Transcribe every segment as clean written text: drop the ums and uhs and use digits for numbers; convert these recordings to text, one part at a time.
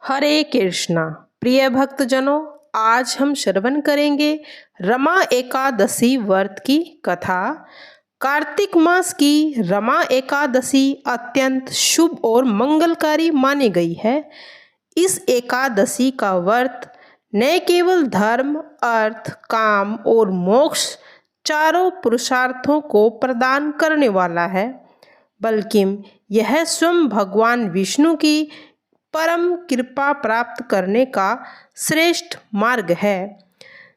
हरे कृष्णा। प्रिय भक्तजनों, आज हम श्रवण करेंगे रमा एकादशी व्रत की कथा। कार्तिक मास की रमा एकादशी अत्यंत शुभ और मंगलकारी मानी गई है। इस एकादशी का व्रत न केवल धर्म, अर्थ, काम और मोक्ष चारों पुरुषार्थों को प्रदान करने वाला है, बल्कि यह स्वयं भगवान विष्णु की परम कृपा प्राप्त करने का श्रेष्ठ मार्ग है।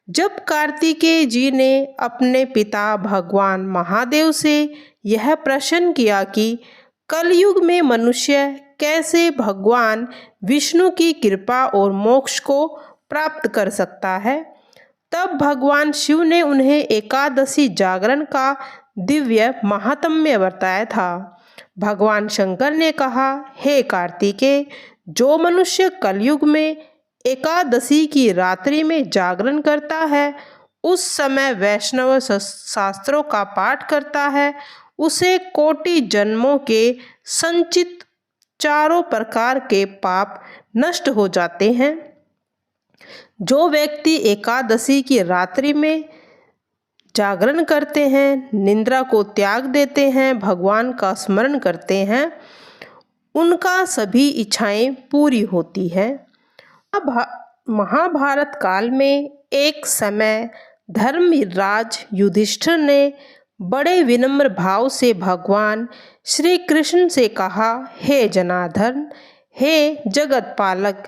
जब कार्तिकेय जी ने अपने पिता भगवान महादेव से यह प्रश्न किया कि कलयुग में मनुष्य कैसे भगवान विष्णु की कृपा और मोक्ष को प्राप्त कर सकता है, तब भगवान शिव ने उन्हें एकादशी जागरण का दिव्य महात्म्य बताया था। भगवान शंकर ने कहा, हे कार्तिकेय, जो मनुष्य कलयुग में एकादशी की रात्रि में जागरण करता है, उस समय वैष्णव शास्त्रों का पाठ करता है, उसे कोटि जन्मों के संचित चारों प्रकार के पाप नष्ट हो जाते हैं। जो व्यक्ति एकादशी की रात्रि में जागरण करते हैं, निद्रा को त्याग देते हैं, भगवान का स्मरण करते हैं, उनका सभी इच्छाएं पूरी होती हैं। महाभारत काल में एक समय धर्मराज युधिष्ठिर ने बड़े विनम्र भाव से भगवान श्री कृष्ण से कहा, हे जनार्दन, हे जगत पालक,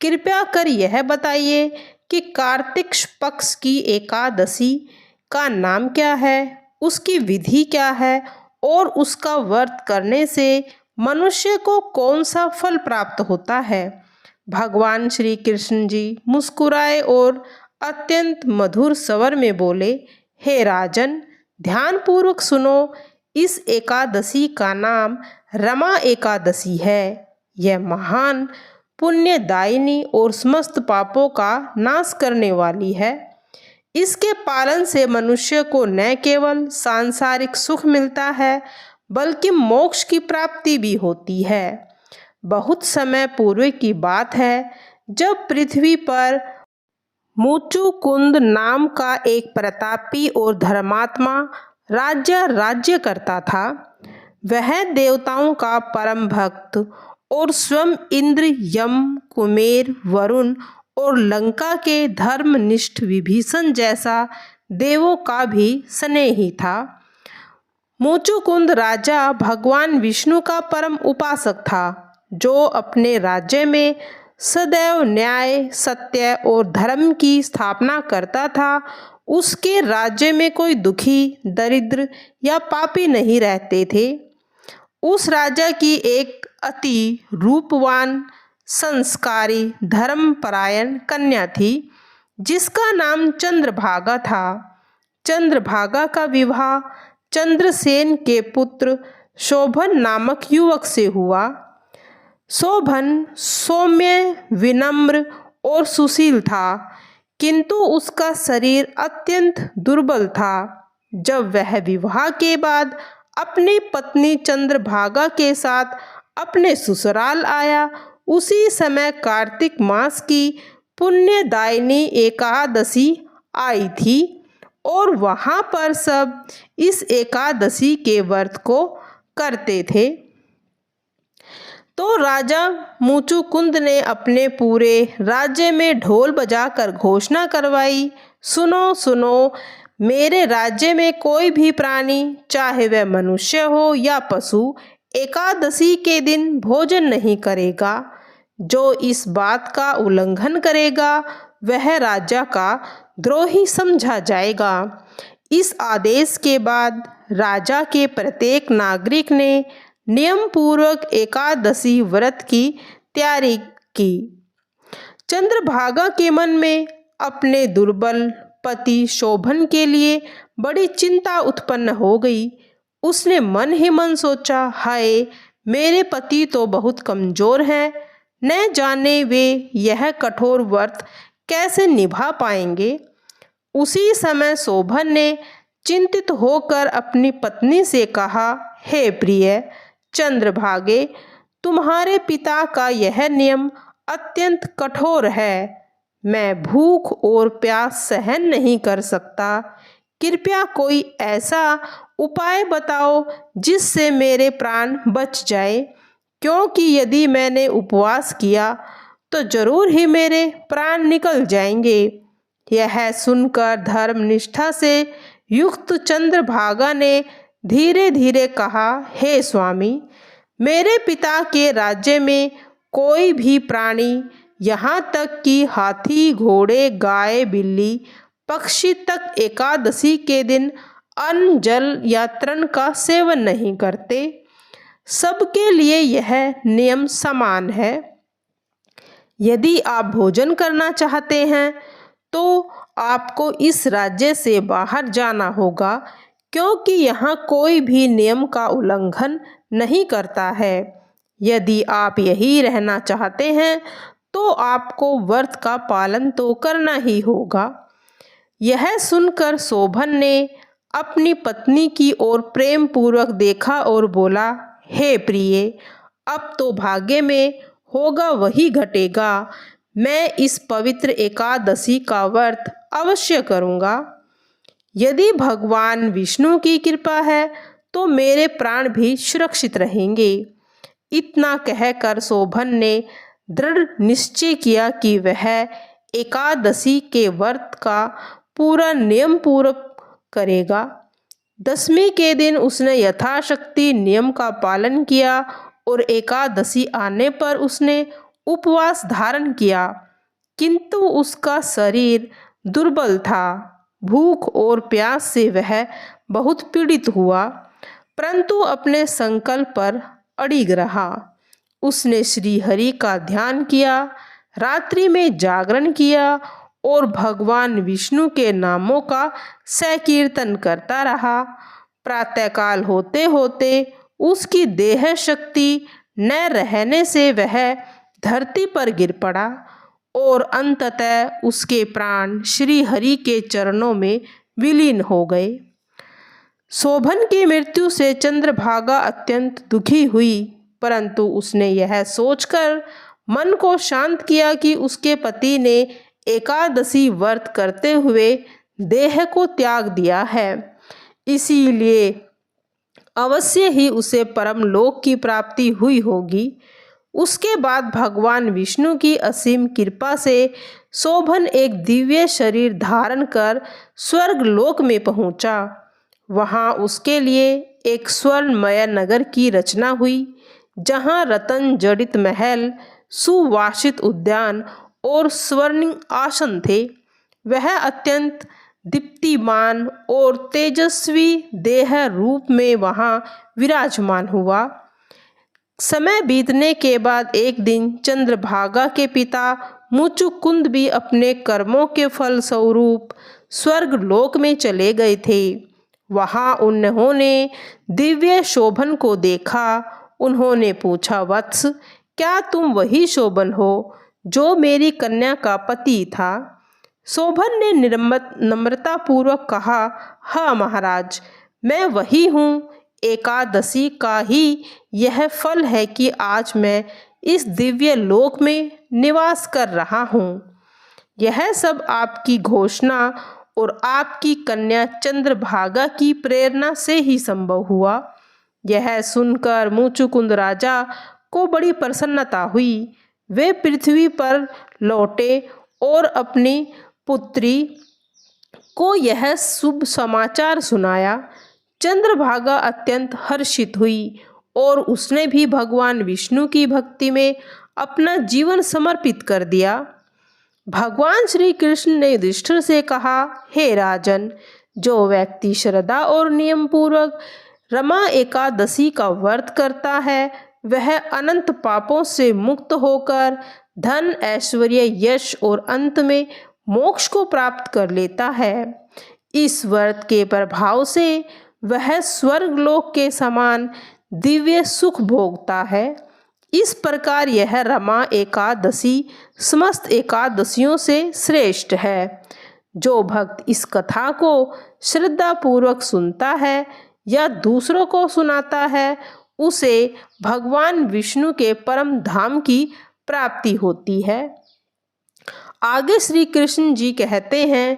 कृपया कर यह बताइए कि कार्तिक पक्ष की एकादशी का नाम क्या है, उसकी विधि क्या है और उसका व्रत करने से मनुष्य को कौन सा फल प्राप्त होता है। भगवान श्री कृष्ण जी मुस्कुराए और अत्यंत मधुर स्वर में बोले, हे राजन, ध्यानपूर्वक सुनो। इस एकादशी का नाम रमा एकादशी है। यह महान पुण्यदायिनी और समस्त पापों का नाश करने वाली है। इसके पालन से मनुष्य को न केवल सांसारिक सुख मिलता है, बल्कि मोक्ष की प्राप्ति भी होती है। बहुत समय पूर्व की बात है, जब पृथ्वी पर मुचुकुंद नाम का एक प्रतापी और धर्मात्मा राजा राज्य करता था। वह देवताओं का परम भक्त और स्वयं इंद्र, यम, कुमेर, वरुण और लंका के धर्मनिष्ठ विभीषण जैसा देवों का भी स्नेही था। मुचुकुंद राजा भगवान विष्णु का परम उपासक था, जो अपने राज्य में सदैव न्याय, सत्य और धर्म की स्थापना करता था। उसके राज्य में कोई दुखी, दरिद्र या पापी नहीं रहते थे। उस राजा की एक अति रूपवान, संस्कारी, धर्मपरायण कन्या थी, जिसका नाम चंद्रभागा था। चंद्रभागा का विवाह चंद्रसेन के पुत्र शोभन नामक युवक से हुआ। शोभन सौम्य, विनम्र और सुशील था, किंतु उसका शरीर अत्यंत दुर्बल था। जब वह विवाह के बाद अपनी पत्नी चंद्रभागा के साथ अपने ससुराल आया, उसी समय कार्तिक मास की पुण्यदायिनी एकादशी आई थी और वहां पर सब इस एकादशी के व्रत को करते थे। तो राजा मुचुकुंद ने अपने पूरे राज्य में ढोल बजाकर घोषणा करवाई, सुनो सुनो, मेरे राज्य में कोई भी प्राणी, चाहे वह मनुष्य हो या पशु, एकादशी के दिन भोजन नहीं करेगा। जो इस बात का उल्लंघन करेगा, वह राजा का द्रोही समझा जाएगा। इस आदेश के बाद राजा के प्रत्येक नागरिक ने नियम पूर्वक एकादशी व्रत की तैयारी की। चंद्रभागा के मन में अपने दुर्बल पति शोभन के लिए बड़ी चिंता उत्पन्न हो गई। उसने मन ही मन सोचा, हाय, मेरे पति तो बहुत कमजोर हैं, न जाने वे यह कठोर व्रत कैसे निभा पाएंगे। उसी समय शोभन ने चिंतित होकर अपनी पत्नी से कहा, हे प्रिय चंद्रभागे, तुम्हारे पिता का यह नियम अत्यंत कठोर है। मैं भूख और प्यास सहन नहीं कर सकता। कृपया कोई ऐसा उपाय बताओ जिससे मेरे प्राण बच जाए, क्योंकि यदि मैंने उपवास किया तो जरूर ही मेरे प्राण निकल जाएंगे। यह सुनकर धर्मनिष्ठा से युक्त चंद्रभागा ने धीरे धीरे कहा, हे स्वामी, मेरे पिता के राज्य में कोई भी प्राणी, यहाँ तक कि हाथी, घोड़े, गाय, बिल्ली, पक्षी तक एकादशी के दिन अन्न, जल या तृण का सेवन नहीं करते। सबके लिए यह नियम समान है। यदि आप भोजन करना चाहते हैं तो आपको इस राज्य से बाहर जाना होगा, क्योंकि यहाँ कोई भी नियम का उल्लंघन नहीं करता है। यदि आप यहीं रहना चाहते हैं तो आपको व्रत का पालन तो करना ही होगा। यह सुनकर शोभन ने अपनी पत्नी की ओर प्रेम पूर्वक देखा और बोला, हे प्रिय, अब तो भाग्य में होगा वही घटेगा। मैं इस पवित्र एकादशी का व्रत अवश्य करूँगा। यदि भगवान विष्णु की कृपा है तो मेरे प्राण भी सुरक्षित रहेंगे। इतना कहकर शोभन ने दृढ़ निश्चय किया कि वह एकादशी के व्रत का पूरा नियम पूर्वक करेगा। दशमी के दिन उसने यथाशक्ति नियम का पालन किया और एकादशी आने पर उसने उपवास धारण किया, किंतु उसका शरीर दुर्बल था। भूख और प्यास से वह बहुत पीड़ित हुआ, परंतु अपने संकल्प पर अड़िग रहा। उसने श्री हरि का ध्यान किया, रात्रि में जागरण किया और भगवान विष्णु के नामों का संकीर्तन करता रहा। प्रातःकाल होते होते उसकी देह शक्ति न रहने से वह धरती पर गिर पड़ा और अंततः उसके प्राण श्री हरि के चरणों में विलीन हो गए। शोभन की मृत्यु से चंद्रभागा अत्यंत दुखी हुई, परंतु उसने यह सोचकर मन को शांत किया कि उसके पति ने एकादशी व्रत करते हुए देह को त्याग दिया है, इसीलिए अवश्य ही उसे परम लोक की प्राप्ति हुई होगी। उसके बाद भगवान विष्णु की असीम कृपा से शोभन एक दिव्य शरीर धारण कर स्वर्ग लोक में पहुंचा। वहां उसके लिए एक स्वर्णमय नगर की रचना हुई, जहां रतन जड़ित महल, सुवासित उद्यान और स्वर्णिम आसन थे। वह अत्यंत दीप्तिमान और तेजस्वी देह रूप में वहां विराजमान हुआ। समय बीतने के बाद एक दिन चंद्रभागा के पिता मुचुकुंद भी अपने कर्मों के फल स्वरूप स्वर्ग लोक में चले गए थे। वहां उन्होंने दिव्य शोभन को देखा। उन्होंने पूछा, वत्स, क्या तुम वही शोभन हो जो मेरी कन्या का पति था? शोभन ने नम्रता पूर्वक कहा, हाँ महाराज, मैं वही हूँ। एकादशी का ही यह फल है कि आज मैं इस दिव्य लोक में निवास कर रहा हूँ। यह सब आपकी घोषणा और आपकी कन्या चंद्रभागा की प्रेरणा से ही संभव हुआ। यह सुनकर मुचुकुंद राजा को बड़ी प्रसन्नता हुई। वे पृथ्वी पर लौटे और अपनी पुत्री को यह शुभ समाचार सुनाया। चंद्रभागा अत्यंत हर्षित हुई और उसने भी भगवान विष्णु की भक्ति में अपना जीवन समर्पित कर दिया। भगवान श्री कृष्ण ने युधिष्ठिर से कहा, हे राजन, जो व्यक्ति श्रद्धा और नियम पूर्वक रमा एकादशी का व्रत करता है वह अनंत पापों से मुक्त होकर धन, ऐश्वर्य, यश और अंत में मोक्ष को प्राप्त कर लेता है। इस व्रत के प्रभाव से वह स्वर्गलोक के समान दिव्य सुख भोगता है। इस प्रकार यह रमा एकादशी समस्त एकादशियों से श्रेष्ठ है। जो भक्त इस कथा को श्रद्धा पूर्वक सुनता है या दूसरों को सुनाता है, उसे भगवान विष्णु के परम धाम की प्राप्ति होती है। आगे श्री कृष्ण जी कहते हैं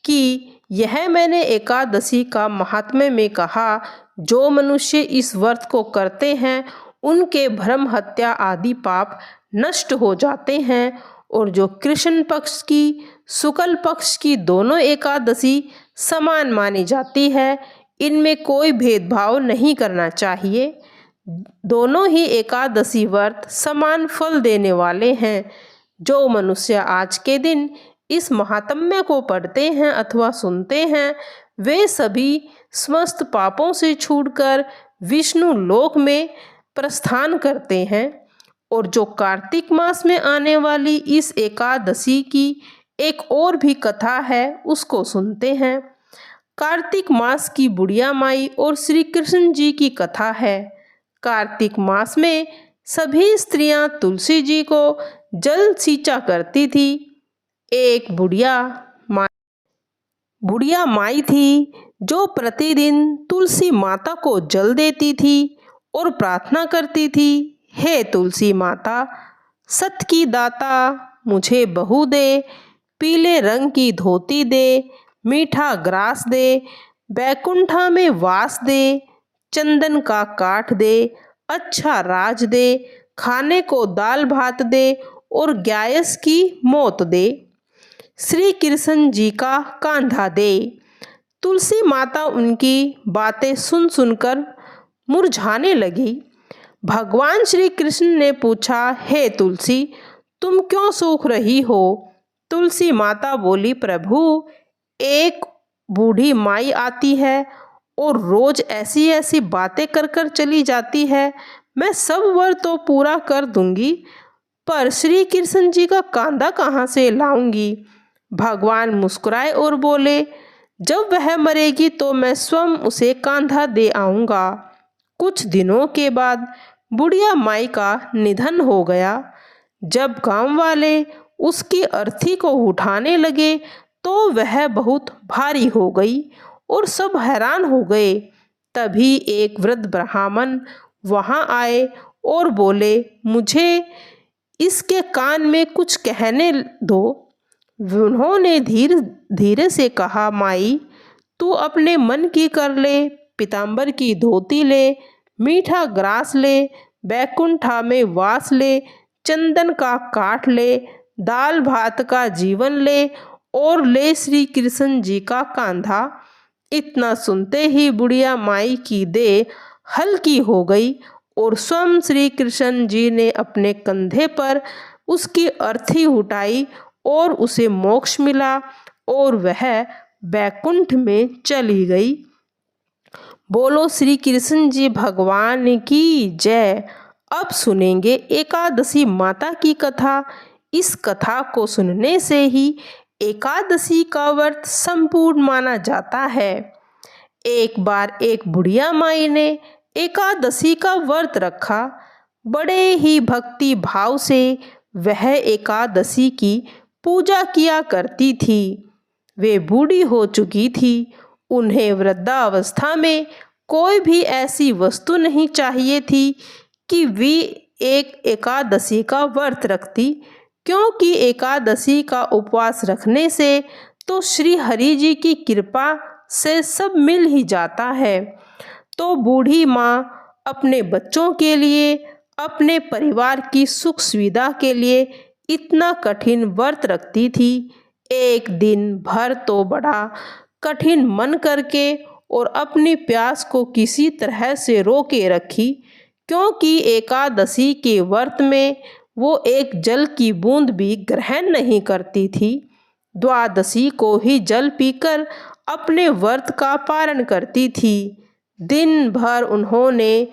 कि यह मैंने एकादशी का महात्म्य में कहा, जो मनुष्य इस व्रत को करते हैं उनके भ्रम हत्या आदि पाप नष्ट हो जाते हैं। और जो कृष्ण पक्ष की शुक्ल पक्ष की दोनों एकादशी समान मानी जाती है, इनमें कोई भेदभाव नहीं करना चाहिए। दोनों ही एकादशी व्रत समान फल देने वाले हैं। जो मनुष्य आज के दिन इस महात्म्य को पढ़ते हैं अथवा सुनते हैं, वे सभी समस्त पापों से छूटकर विष्णु लोक में प्रस्थान करते हैं। और जो कार्तिक मास में आने वाली इस एकादशी की एक और भी कथा है, उसको सुनते हैं। कार्तिक मास की बुढ़िया माई और श्री कृष्ण जी की कथा है। कार्तिक मास में सभी स्त्रियां तुलसी जी को जल सींचा करती थी। एक बुढ़िया माई थी जो प्रतिदिन तुलसी माता को जल देती थी और प्रार्थना करती थी, हे तुलसी माता, सत की दाता, मुझे बहू दे, पीले रंग की धोती दे, मीठा ग्रास दे, बैकुंठा में वास दे, चंदन का काठ दे, अच्छा राज दे, खाने को दाल भात दे और ग्यायस की मौत दे, श्री कृष्ण जी का कांधा दे। तुलसी माता उनकी बातें सुन सुनकर मुरझाने लगी। भगवान श्री कृष्ण ने पूछा, हे तुलसी, तुम क्यों सूख रही हो? तुलसी माता बोली, प्रभु, एक बूढ़ी माई आती है और रोज ऐसी ऐसी बातें कर कर चली जाती है। मैं सब व्रत तो पूरा कर दूंगी, पर श्री कृष्ण जी का कांधा कहाँ से लाऊंगी? भगवान मुस्कुराए और बोले, जब वह मरेगी तो मैं स्वयं उसे कांधा दे आऊँगा। कुछ दिनों के बाद बुढ़िया माई का निधन हो गया। जब गांव वाले उसकी अर्थी को उठाने लगे तो वह बहुत भारी हो गई और सब हैरान हो गए। तभी एक वृद्ध ब्राह्मण वहां आए और बोले, मुझे इसके कान में कुछ कहने दो। उन्होंने धीरे धीरे से कहा, माई, तू अपने मन की कर ले, पीतांबर की धोती ले, मीठा ग्रास ले, बैकुंठा में वास ले, चंदन का काठ ले, दाल भात का जीवन ले और ले श्री कृष्ण जी का कांधा। इतना सुनते ही बुढ़िया माई की देह हल्की हो गई और स्वयं श्री कृष्ण जी ने अपने कंधे पर उसकी अर्थी उठाई और उसे मोक्ष मिला और वह बैकुंठ में चली गई। बोलो श्री कृष्ण जी भगवान की जय। अब सुनेंगे एकादशी माता की कथा। इस कथा को सुनने से ही एकादशी का व्रत संपूर्ण माना जाता है। एक बार एक बुढ़िया माई ने एकादशी का व्रत रखा। बड़े ही भक्ति भाव से वह एकादशी की पूजा किया करती थी। वे बूढ़ी हो चुकी थी। उन्हें वृद्धावस्था में कोई भी ऐसी वस्तु नहीं चाहिए थी कि वे एक एकादशी का व्रत रखती, क्योंकि एकादशी का उपवास रखने से तो श्री हरि जी की कृपा से सब मिल ही जाता है। तो बूढ़ी माँ अपने बच्चों के लिए, अपने परिवार की सुख सुविधा के लिए इतना कठिन व्रत रखती थी। एक दिन भर तो बड़ा कठिन मन करके और अपनी प्यास को किसी तरह से रोके रखी, क्योंकि एकादशी के व्रत में वो एक जल की बूंद भी ग्रहण नहीं करती थी। द्वादशी को ही जल पीकर अपने व्रत का पारण करती थी। दिन भर उन्होंने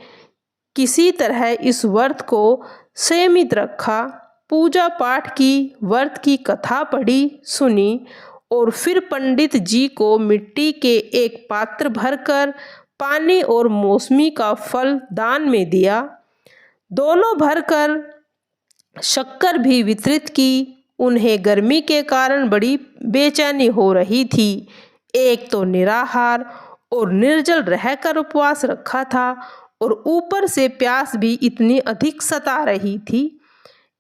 किसी तरह इस व्रत को संयमित रखा, पूजा पाठ की, व्रत की कथा पढ़ी सुनी और फिर पंडित जी को मिट्टी के एक पात्र भरकर पानी और मौसमी का फल दान में दिया। दोनों भरकर शक्कर भी वितरित की। उन्हें गर्मी के कारण बड़ी बेचैनी हो रही थी। एक तो निराहार और निर्जल रहकर उपवास रखा था और ऊपर से प्यास भी इतनी अधिक सता रही थी।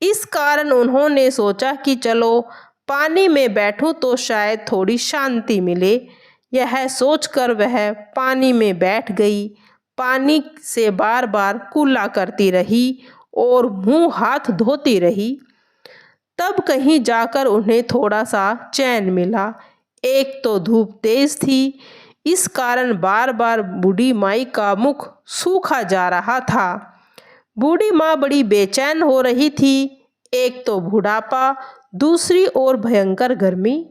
इस कारण उन्होंने सोचा कि चलो पानी में बैठूं तो शायद थोड़ी शांति मिले। यह सोचकर वह पानी में बैठ गई। पानी से बार बार कुल्ला करती रही और मुंह हाथ धोती रही। तब कहीं जाकर उन्हें थोड़ा सा चैन मिला। एक तो धूप तेज थी, इस कारण बार बार बूढ़ी माई का मुख सूखा जा रहा था। बूढ़ी माँ बड़ी बेचैन हो रही थी। एक तो बुढ़ापा, दूसरी ओर भयंकर गर्मी।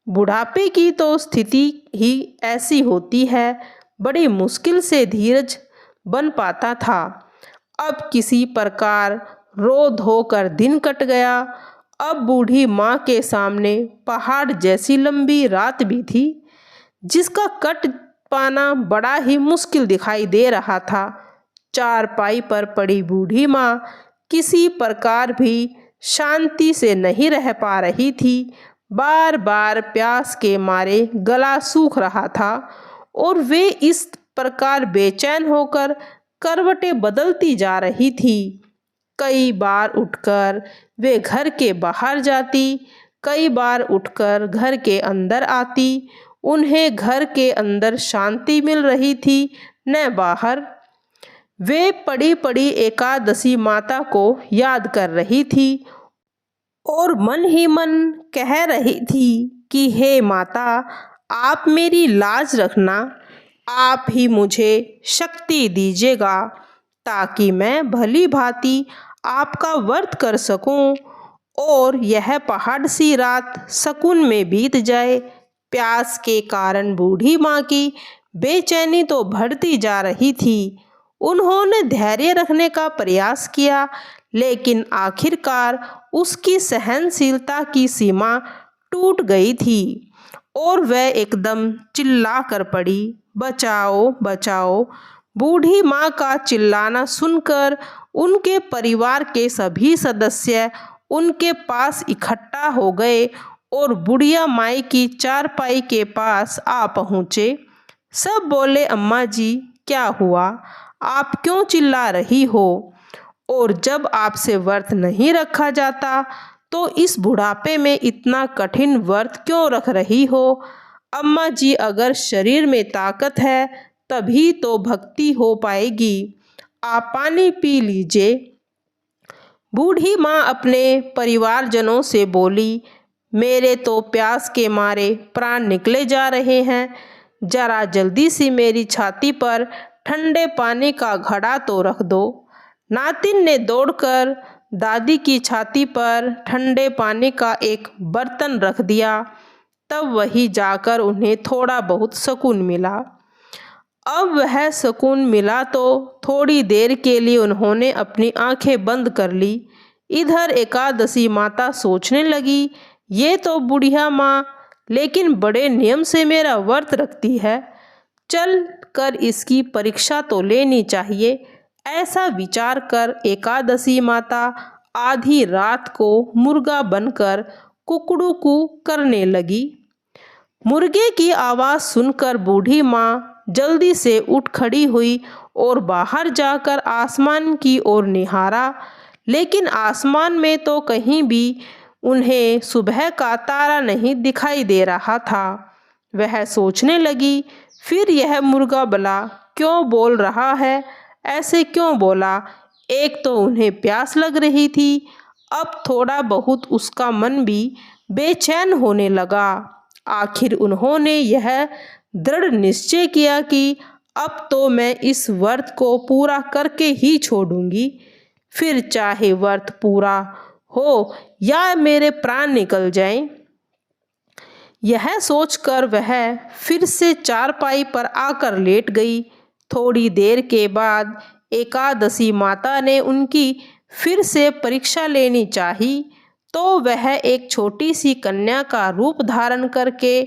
बुढ़ापे की तो स्थिति ही ऐसी होती है, बड़ी मुश्किल से धीरज बन पाता था। अब किसी प्रकार रो धो कर दिन कट गया। अब बूढ़ी माँ के सामने पहाड़ जैसी लंबी रात भी थी, जिसका कट पाना बड़ा ही मुश्किल दिखाई दे रहा था। चारपाई पर पड़ी बूढ़ी माँ किसी प्रकार भी शांति से नहीं रह पा रही थी। बार बार प्यास के मारे गला सूख रहा था और वे इस प्रकार बेचैन होकर करवटें बदलती जा रही थी। कई बार उठकर वे घर के बाहर जाती, कई बार उठकर घर के अंदर आती। उन्हें घर के अंदर शांति मिल रही थी, न बाहर। वे पड़ी पड़ी एकादशी माता को याद कर रही थी और मन ही मन कह रही थी कि हे माता, आप मेरी लाज रखना। आप ही मुझे शक्ति दीजिएगा ताकि मैं भली भांति आपका व्रत कर सकूं और यह पहाड़ सी रात सुकून में बीत जाए। प्यास के कारण बूढ़ी माँ की बेचैनी तो बढ़ती जा रही थी। उन्होंने धैर्य रखने का प्रयास किया, लेकिन आखिरकार उसकी सहनशीलता की सीमा टूट गई थी और वह एकदम चिल्ला कर पड़ी, बचाओ बचाओ। बूढ़ी माँ का चिल्लाना सुनकर उनके परिवार के सभी सदस्य उनके पास इकट्ठा हो गए और बुढ़िया माई की चारपाई के पास आ पहुँचे। सब बोले, अम्मा जी क्या हुआ, आप क्यों चिल्ला रही हो? और जब आपसे व्रत नहीं रखा जाता तो इस बुढ़ापे में इतना कठिन व्रत क्यों रख रही हो? अम्मा जी, अगर शरीर में ताकत है तभी तो भक्ति हो पाएगी। आप पानी पी लीजिए। बूढ़ी माँ अपने परिवारजनों से बोली, मेरे तो प्यास के मारे प्राण निकले जा रहे हैं। जरा जल्दी से मेरी छाती पर ठंडे पानी का घड़ा तो रख दो। नातिन ने दौड़कर दादी की छाती पर ठंडे पानी का एक बर्तन रख दिया। तब वही जाकर उन्हें थोड़ा बहुत सुकून मिला। अब वह सुकून मिला तो थोड़ी देर के लिए उन्होंने अपनी आंखें बंद कर ली। इधर एकादशी माता सोचने लगी, ये तो बुढ़िया माँ लेकिन बड़े नियम से मेरा व्रत रखती है, चल कर इसकी परीक्षा तो लेनी चाहिए। ऐसा विचार कर एकादशी माता आधी रात को मुर्गा बनकर कुकड़ू करने लगी। मुर्गे की आवाज़ सुनकर बूढ़ी माँ जल्दी से उठ खड़ी हुई और बाहर जाकर आसमान की ओर निहारा, लेकिन आसमान में तो कहीं भी उन्हें सुबह का तारा नहीं दिखाई दे रहा था। वह सोचने लगी, फिर यह मुर्गा भला क्यों बोल रहा है, ऐसे क्यों बोला? एक तो उन्हें प्यास लग रही थी, अब थोड़ा बहुत उसका मन भी बेचैन होने लगा। आखिर उन्होंने यह दृढ़ निश्चय किया कि अब तो मैं इस व्रत को पूरा करके ही छोड़ूंगी, फिर चाहे व्रत पूरा हो या मेरे प्राण निकल जाएं। यह सोचकर वह फिर से चारपाई पर आकर लेट गई। थोड़ी देर के बाद एकादशी माता ने उनकी फिर से परीक्षा लेनी चाही, तो वह एक छोटी सी कन्या का रूप धारण करके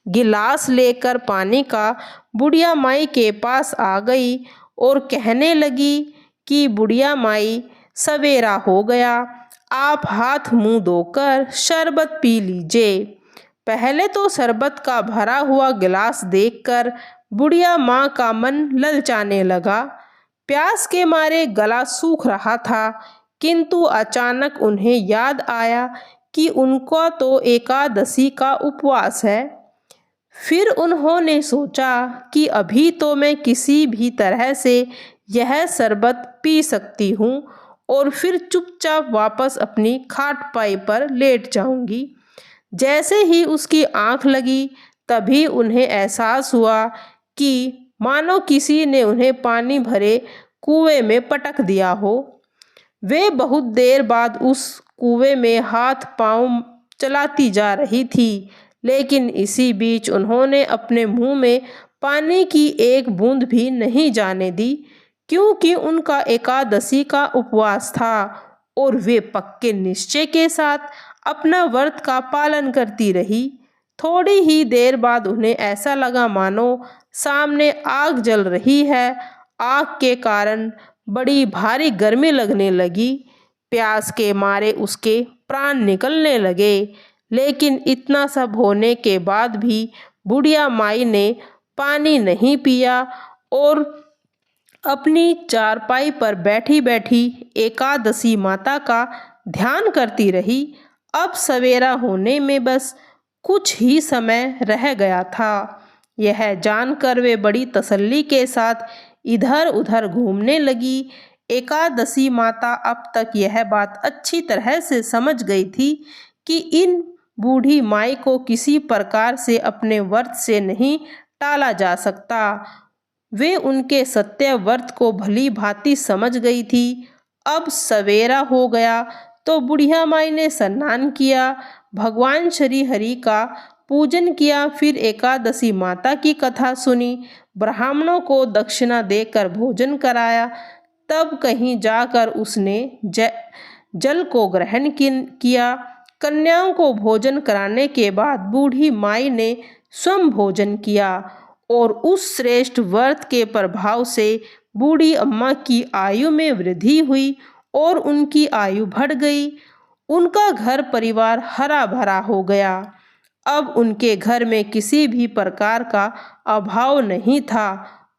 गिलास लेकर पानी का बुढ़िया माई के पास आ गई और कहने लगी कि बुढ़िया माई, सवेरा हो गया, आप हाथ मुंह धोकर शरबत पी लीजिए। पहले तो शरबत का भरा हुआ गिलास देखकर बुढ़िया माँ का मन ललचाने लगा। प्यास के मारे गला सूख रहा था, किंतु अचानक उन्हें याद आया कि उनका तो एकादशी का उपवास है। फिर उन्होंने सोचा कि अभी तो मैं किसी भी तरह से यह शरबत पी सकती हूँ और फिर चुपचाप वापस अपनी खाटपाई पर लेट जाऊंगी। जैसे ही उसकी आंख लगी तभी उन्हें एहसास हुआ कि मानो किसी ने उन्हें पानी भरे कुएं में पटक दिया हो। वे बहुत देर बाद उस कुएं में हाथ पांव चलाती जा रही थी, लेकिन इसी बीच उन्होंने अपने मुंह में पानी की एक बूंद भी नहीं जाने दी, क्योंकि उनका एकादशी का उपवास था और वे पक्के निश्चय के साथ अपना व्रत का पालन करती रही। थोड़ी ही देर बाद उन्हें ऐसा लगा मानो सामने आग जल रही है। आग के कारण बड़ी भारी गर्मी लगने लगी। प्यास के मारे उसके प्राण निकलने लगे। लेकिन इतना सब होने के बाद भी बुढ़िया माई ने पानी नहीं पिया और अपनी चारपाई पर बैठी बैठी एकादशी माता का ध्यान करती रही। अब सवेरा होने में बस कुछ ही समय रह गया था। यह जानकर वे बड़ी तसल्ली के साथ इधर उधर घूमने लगी। एकादशी माता अब तक यह बात अच्छी तरह से समझ गई थी कि इन बूढ़ी माई को किसी प्रकार से अपने व्रत से नहीं टाला जा सकता। वे उनके सत्य व्रत को भली भांति समझ गई थी। अब सवेरा हो गया तो बुढ़िया माई ने स्नान किया, भगवान श्री हरि का पूजन किया, फिर एकादशी माता की कथा सुनी, ब्राह्मणों को दक्षिणा देकर भोजन कराया। तब कहीं जाकर उसने जल को ग्रहण किया। कन्याओं को भोजन कराने के बाद बूढ़ी माई ने स्वयं भोजन किया और उस श्रेष्ठ व्रत के प्रभाव से बूढ़ी अम्मा की आयु में वृद्धि हुई और उनकी आयु बढ़ गई। उनका घर परिवार हरा भरा हो गया। अब उनके घर में किसी भी प्रकार का अभाव नहीं था।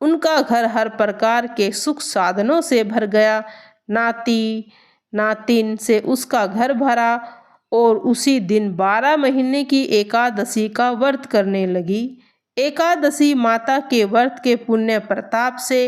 उनका घर हर प्रकार के सुख साधनों से भर गया। नाती नातिन से उसका घर भरा और उसी दिन 12 महीने की एकादशी का व्रत करने लगी। एकादशी माता के व्रत के पुण्य प्रताप से